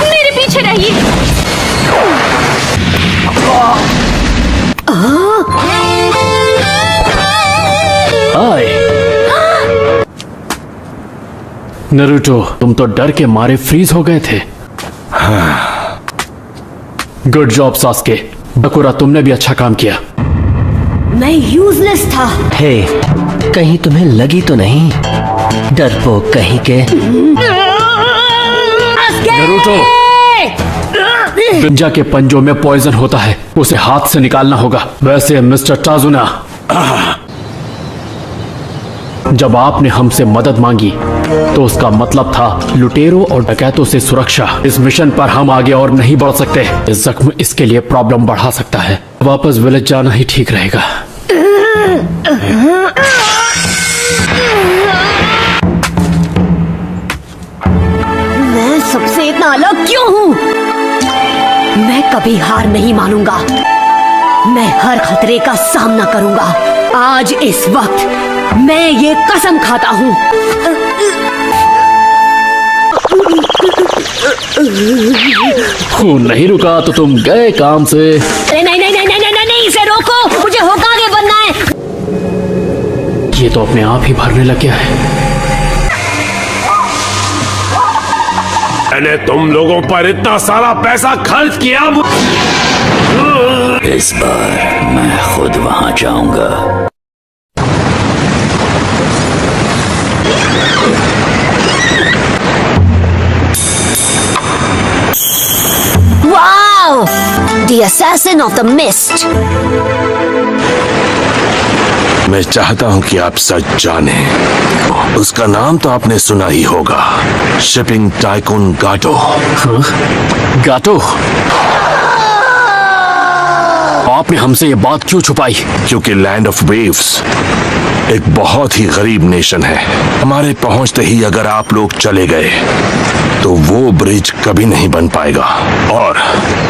मेरे पीछे रहिए। हाय नरूटो, तुम तो डर के मारे फ्रीज हो गए थे। Good job Sasuke. बकुरा, तुमने भी अच्छा काम किया। मैं यूजलेस था। हे, कहीं तुम्हें लगी तो नहीं? डरपोक कहीं के। नरूटो, निंजा के पंजों में पॉइजन होता है, उसे हाथ से निकालना होगा। वैसे मिस्टर टाजुना, जब आपने हमसे मदद मांगी तो उसका मतलब था लुटेरों और डकैतों से सुरक्षा। इस मिशन पर हम आगे और नहीं बढ़ सकते। इस जख्म इसके लिए प्रॉब्लम बढ़ा सकता है। वापस विलेज जाना ही ठीक रहेगा। मैं सबसे इतना अलग क्यों हूँ? मैं कभी हार नहीं मानूंगा। मैं हर खतरे का सामना करूंगा। आज इस वक्त मैं ये कसम खाता हूँ। खून नहीं रुका तो तुम गए काम से। अरे नहीं नहीं नहीं नहीं नहीं नहीं, इसे रोको, मुझे होकागे बनना है। ये तो अपने आप ही भरने लग गया है। मैंने तुम लोगों पर इतना सारा पैसा खर्च किया। इस बार मैं खुद वहां जाऊंगा। Wow! The assassin of the mist. मैं चाहता हूं कि आप सच जाने। उसका नाम तो आपने सुना ही होगा, शिपिंग टाइकून गाटो। गाटो, आपने हमसे ये बात क्यों छुपाई? क्योंकि लैंड ऑफ वेव्स एक बहुत ही गरीब नेशन है। हमारे पहुंचते ही अगर आप लोग चले गए तो वो ब्रिज कभी नहीं बन पाएगा और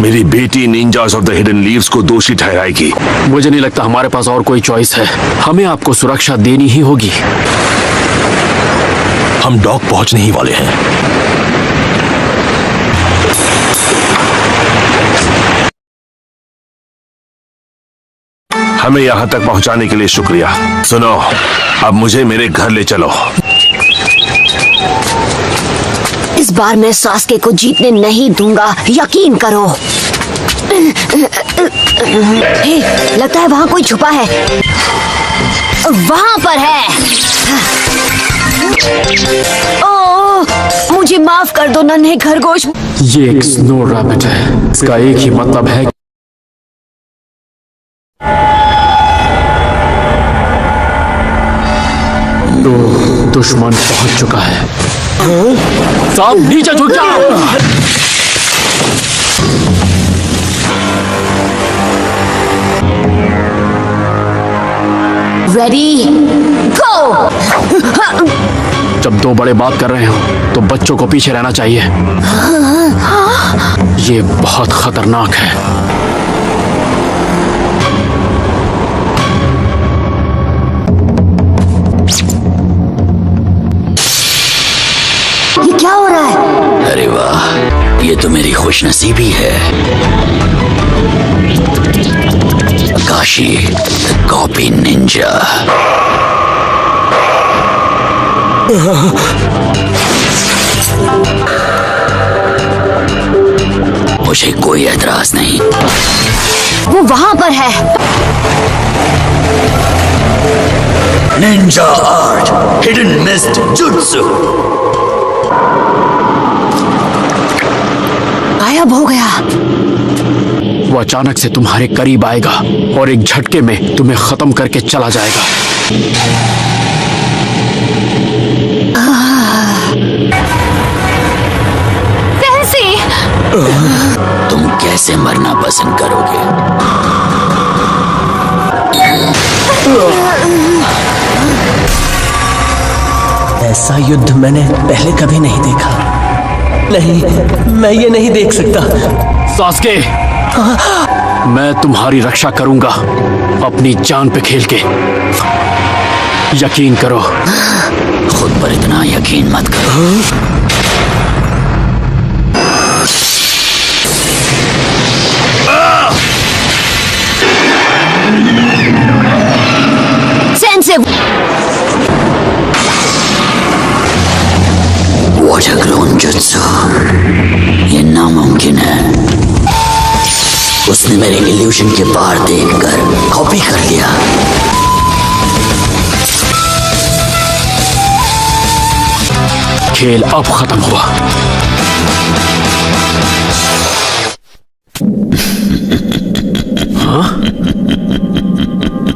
मेरी बेटी ninjas of the hidden leaves को दोषी ठहराएगी। मुझे नहीं लगता हमारे पास और कोई चॉइस है। हमें आपको सुरक्षा देनी ही होगी। हम डॉक पहुंचने ही वाले हैं। हमें यहां तक पहुंचाने के लिए शुक्रिया। सुनो, अब मुझे मेरे घर ले चलो। इस बार मैं सास्के को जीतने नहीं दूंगा, यकीन करो। हे, लगता है वहां कोई छुपा है। वहां पर है। ओह, मुझे माफ कर दो नन्हे खरगोश। ये एक स्नो रैबिट है। इसका एक ही मतलब है तो दुश्मन पहुंच चुका है। सब नीचे झुक जाओ। रेडी गो। जब दो बड़े बात कर रहे हो तो बच्चों को पीछे रहना चाहिए। ये बहुत खतरनाक है। ये क्या हो रहा है? अरे वाह, ये तो मेरी खुशनसीबी है। Kashi copy Ninja. मुझे कोई एतराज नहीं। वो वहां पर है। Ninja art, hidden mist jutsu. गायब हो गया। वो अचानक से तुम्हारे करीब आएगा और एक झटके में तुम्हें खत्म करके चला जाएगा। कैसे? तुम कैसे मरना पसंद करोगे? ऐसा युद्ध मैंने पहले कभी नहीं देखा। नहीं, मैं ये नहीं देख सकता। सास्के, मैं तुम्हारी रक्षा करूंगा अपनी जान पे खेल के। यकीन करो। खुद पर इतना यकीन मत करो। सेंसे वाटर क्लोन जुत्सु, ये नामुमकिन है। उसने मेरे इल्यूशन के पार देखकर कॉपी कर लिया। खेल अब खत्म हुआ।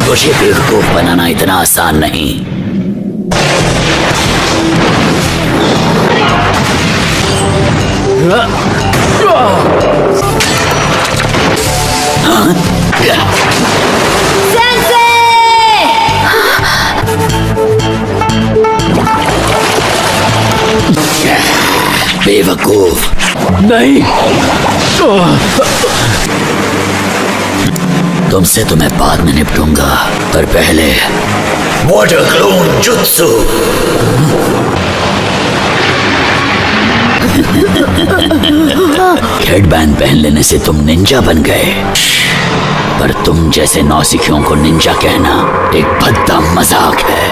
मुझे बेवकूफ बनाना इतना आसान नहीं। बेवकूफ नहीं, तुमसे तो मैं बाद में निपटूंगा, पर पहले वाटर क्लोन जुत्सु। हेडबैंड पहन लेने से तुम निंजा बन गए, पर तुम जैसे नौसिखियों को निंजा कहना एक भद्दा मजाक है।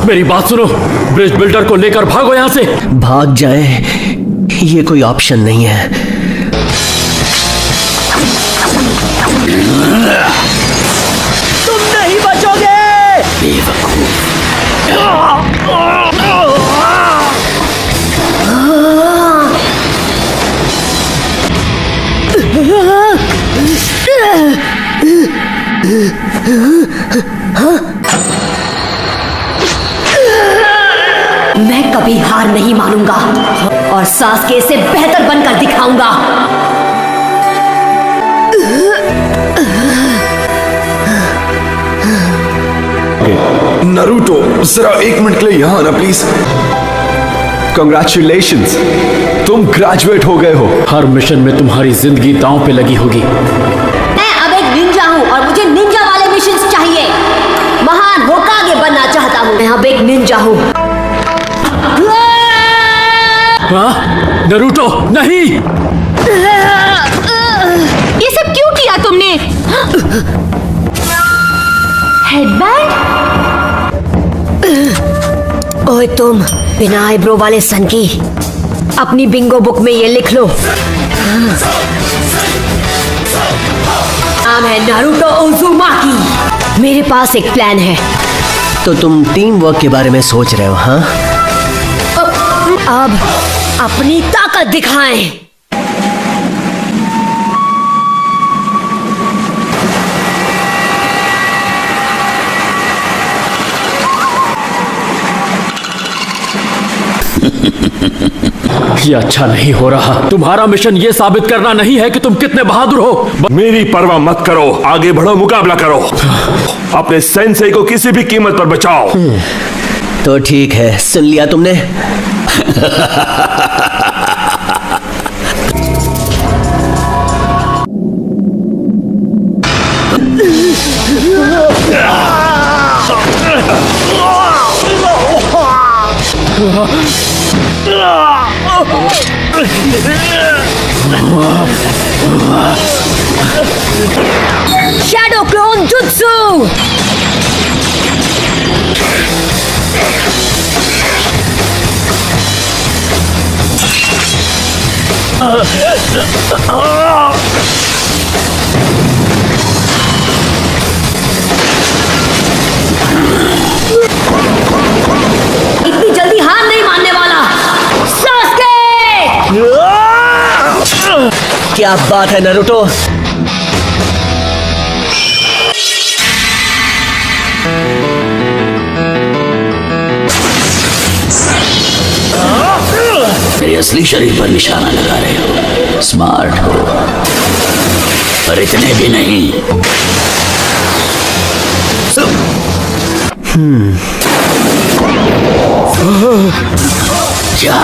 मेरी बात सुनो, ब्रिज बिल्डर को लेकर भागो यहां से। भाग जाए ये कोई ऑप्शन नहीं है। तुम नहीं बचोगे। बेवकूफ। मैं कभी हार नहीं मानूंगा और सास्के से बेहतर बनकर दिखाऊंगा। नरूटो, जरा 1 मिनट के लिए यहाँ आना प्लीज। कंग्रेचुलेशंस, तुम ग्रेजुएट हो गए हो। हर मिशन में तुम्हारी जिंदगी दांव पे लगी होगी। मैं अब एक निंजा हूँ और मुझे निंजा वाले मिशंस चाहिए। महान होकागे बनना चाहता हूँ। मैं अब एक निंजा हूँ। हाँ? नरूटो नहीं। ये सब क्यों किया तुमने? हेडबैंड? ओए तुम बिना आईब्रो वाले सन की, अपनी बिंगो बुक में ये लिख लो। नाम है नारुतो उज़ुमाकी। मेरे पास एक प्लान है। तो तुम टीम वर्क के बारे में सोच रहे हो? हाँ, अब अपनी ताकत दिखाएं। ये अच्छा नहीं हो रहा। तुम्हारा मिशन ये साबित करना नहीं है कि तुम कितने बहादुर हो। मेरी परवाह मत करो, आगे बढ़ो, मुकाबला करो। अपने सेंसेई को किसी भी कीमत पर बचाओ। तो ठीक है, सुन लिया तुमने। Shadow clone jutsu. इतनी जल्दी हार नहीं मानने वाला। सास्के! क्या बात है नारुतो। मेरे असली शरीर पर निशाना लगा रहे हो। स्मार्ट हो, पर इतने भी नहीं। जा